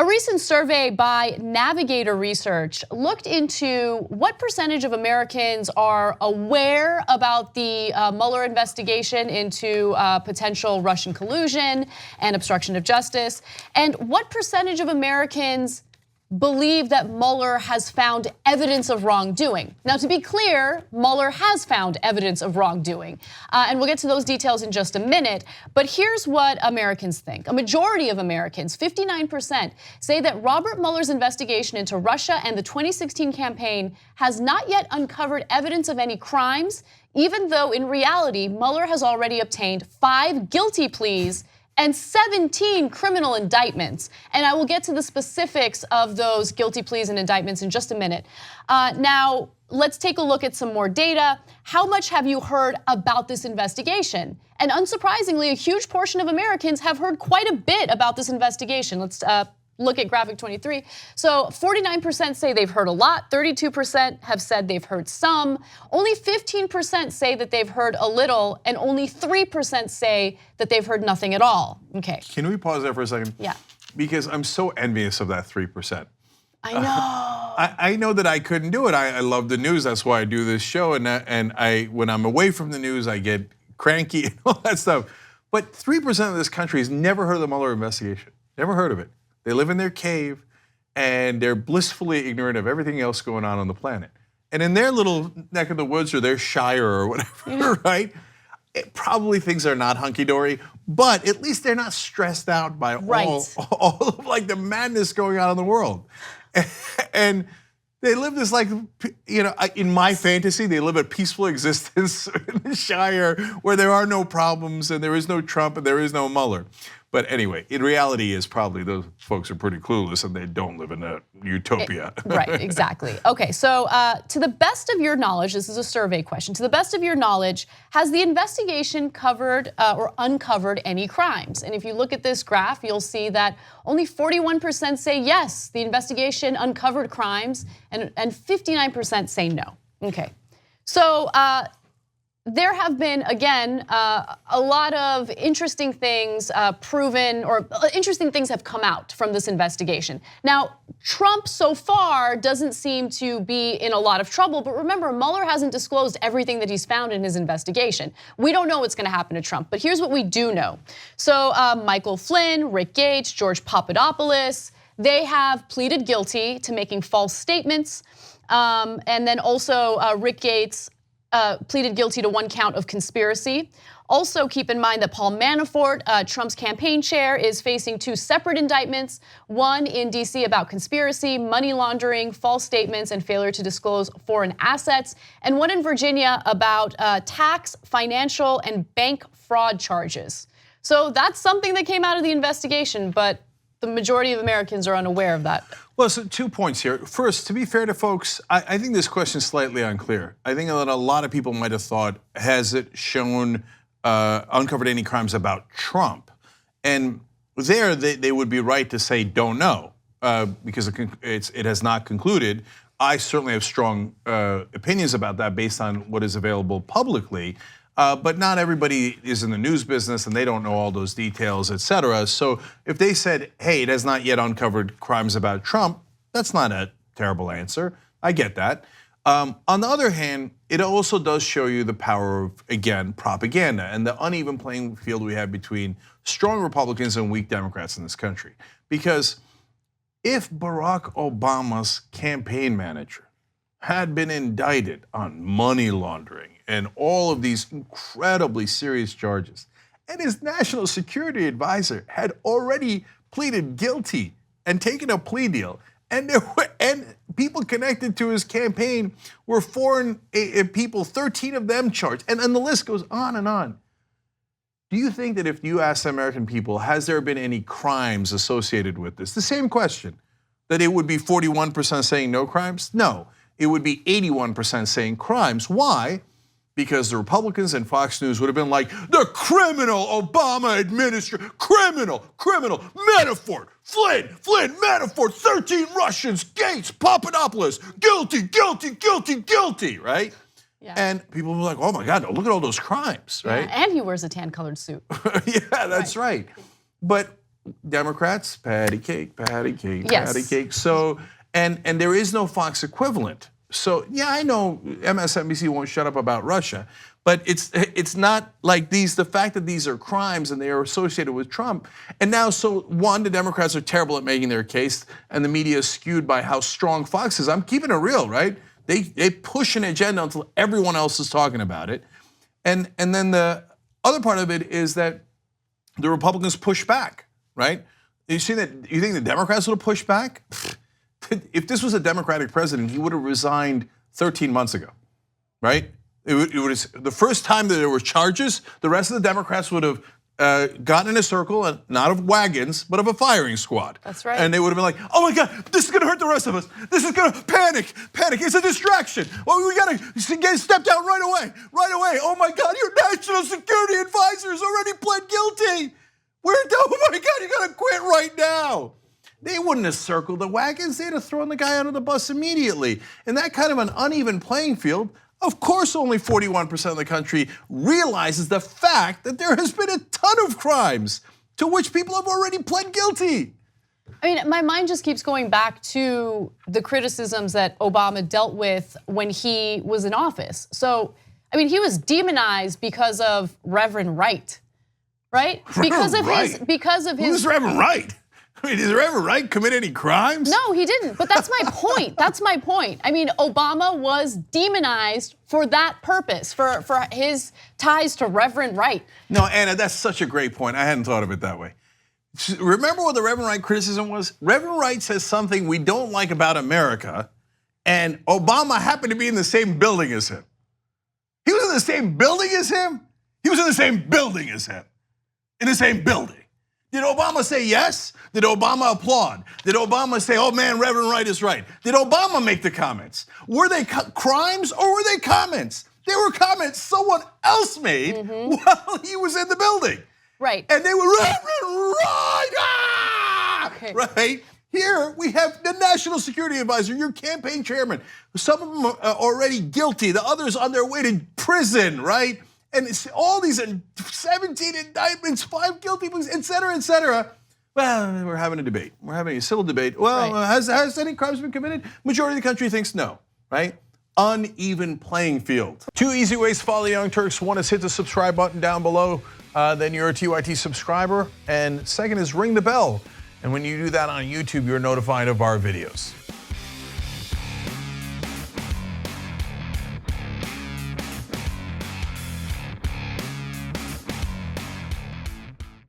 recent survey by Navigator Research looked into what percentage of Americans are aware about the Mueller investigation into potential Russian collusion and obstruction of justice, and what percentage of Americans believe that Mueller has found evidence of wrongdoing. Now, to be clear, Mueller has found evidence of wrongdoing, and we'll get to those details in just a minute, but here's what Americans think. A majority of Americans, 59%, say that Robert Mueller's investigation into Russia and the 2016 campaign has not yet uncovered evidence of any crimes, even though in reality, Mueller has already obtained 5 guilty pleas and 17 criminal indictments. And I will get to the specifics of those guilty pleas and indictments in just a minute. Now, let's take a look at some more data. How much have you heard about this investigation? And unsurprisingly, a huge portion of Americans have heard quite a bit about this investigation. Let's look at graphic 23. So 49% say they've heard a lot, 32% have said they've heard some, only 15% say that they've heard a little, and only 3% say that they've heard nothing at all. Okay. Can we pause there for a second? Yeah. Because I'm so envious of that 3%. I know. I know that I couldn't do it. I love the news, that's why I do this show, and when I'm away from the news, I get cranky and all that stuff. But 3% of this country has never heard of the Mueller investigation, never heard of it. They live in their cave and they're blissfully ignorant of everything else going on the planet. And in their little neck of the woods or their shire or whatever, right? Probably things are not hunky-dory, but at least they're not stressed out by all of like the madness going on in the world. And they live this like, in my fantasy, they live a peaceful existence in the Shire where there are no problems and there is no Trump and there is no Mueller. But anyway, in reality is probably those folks are pretty clueless and they don't live in a utopia. Right, exactly. Okay, so to the best of your knowledge, this is a survey question. To the best of your knowledge, has the investigation covered or uncovered any crimes? And if you look at this graph, you'll see that only 41% say yes, the investigation uncovered crimes, and 59% say no. Okay, so there have been, again, a lot of interesting things proven, or interesting things have come out from this investigation. Now, Trump so far doesn't seem to be in a lot of trouble, but remember, Mueller hasn't disclosed everything that he's found in his investigation. We don't know what's gonna happen to Trump, but here's what we do know. So Michael Flynn, Rick Gates, George Papadopoulos, they have pleaded guilty to making false statements. And then also Rick Gates pleaded guilty to 1 count of conspiracy. Also keep in mind that Paul Manafort, Trump's campaign chair, is facing 2 separate indictments, one in DC about conspiracy, money laundering, false statements, and failure to disclose foreign assets, and one in Virginia about tax, financial, and bank fraud charges. So that's something that came out of the investigation, but the majority of Americans are unaware of that. Well, so 2 points here. First, to be fair to folks, I think this question is slightly unclear. I think that a lot of people might have thought, has it shown, uncovered any crimes about Trump? And there, they would be right to say don't know, because it has not concluded. I certainly have strong opinions about that based on what is available publicly. But not everybody is in the news business and they don't know all those details, et cetera. So if they said, hey, it has not yet uncovered crimes about Trump, that's not a terrible answer. I get that. On the other hand, it also does show you the power of, again, propaganda and the uneven playing field we have between strong Republicans and weak Democrats in this country. Because if Barack Obama's campaign manager had been indicted on money laundering and all of these incredibly serious charges, and his national security advisor had already pleaded guilty and taken a plea deal, and people connected to his campaign were foreign people, 13 of them charged, and the list goes on and on. Do you think that if you ask the American people, has there been any crimes associated with this? The same question, that it would be 41% saying no crimes? No. It would be 81% saying crimes. Why? Because the Republicans and Fox News would have been like, the criminal Obama administration, criminal, Manafort, Flynn, Manafort, 13 Russians, Gates, Papadopoulos, guilty, right? Yeah. And people were like, oh my God, look at all those crimes, right? Yeah, and he wears a tan-colored suit. Yeah, that's right. But Democrats, patty cake, patty cake, Yes. patty cake. So, and there is no Fox equivalent. So yeah, I know MSNBC won't shut up about Russia, but it's not like these. The fact that these are crimes and they are associated with Trump, and now the Democrats are terrible at making their case, and the media is skewed by how strong Fox is. I'm keeping it real, right? They push an agenda until everyone else is talking about it, and then the other part of it is that the Republicans push back, right? You see that? You think the Democrats would have pushed back? If this was a Democratic president, he would have resigned 13 months ago, right? The first time that there were charges, the rest of the Democrats would have gotten in a circle, and not of wagons, but of a firing squad. That's right. And they would have been like, oh my God, this is gonna hurt the rest of us. This is gonna panic, it's a distraction. Well, we gotta step down right away. Oh my God, your national security advisor has already pled guilty. Oh my God, you gotta quit right now. They wouldn't have circled the wagons, they'd have thrown the guy under the bus immediately. In that kind of an uneven playing field, of course only 41% of the country realizes the fact that there has been a ton of crimes to which people have already pled guilty. I mean, my mind just keeps going back to the criticisms that Obama dealt with when he was in office. So, I mean, he was demonized because of Reverend Wright, right? Because of his. Who's Reverend Wright? I mean, did Reverend Wright commit any crimes? No, he didn't. But that's my point. That's my point. I mean, Obama was demonized for that purpose, for his ties to Reverend Wright. No, Anna, that's such a great point. I hadn't thought of it that way. Remember what the Reverend Wright criticism was? Reverend Wright says something we don't like about America, and Obama happened to be in the same building as him. He was in the same building as him? He was in the same building as him. In the same building. Did Obama say yes? Did Obama applaud? Did Obama say, oh man, Reverend Wright is right? Did Obama make the comments? Were they crimes or were they comments? They were comments someone else made while he was in the building. Right. And they were Reverend Wright, Okay. right? Here we have the National Security Advisor, your campaign chairman. Some of them are already guilty, the others on their way to prison, right? And it's all these 17 indictments, 5 guilty pleas, et cetera, et cetera. Well, we're having a debate. We're having a civil debate. Well, right. Has any crimes been committed? Majority of the country thinks no, right? Uneven playing field. 2 easy ways to follow the Young Turks. One is hit the subscribe button down below, then you're a TYT subscriber. And second is ring the bell. And when you do that on YouTube, you're notified of our videos.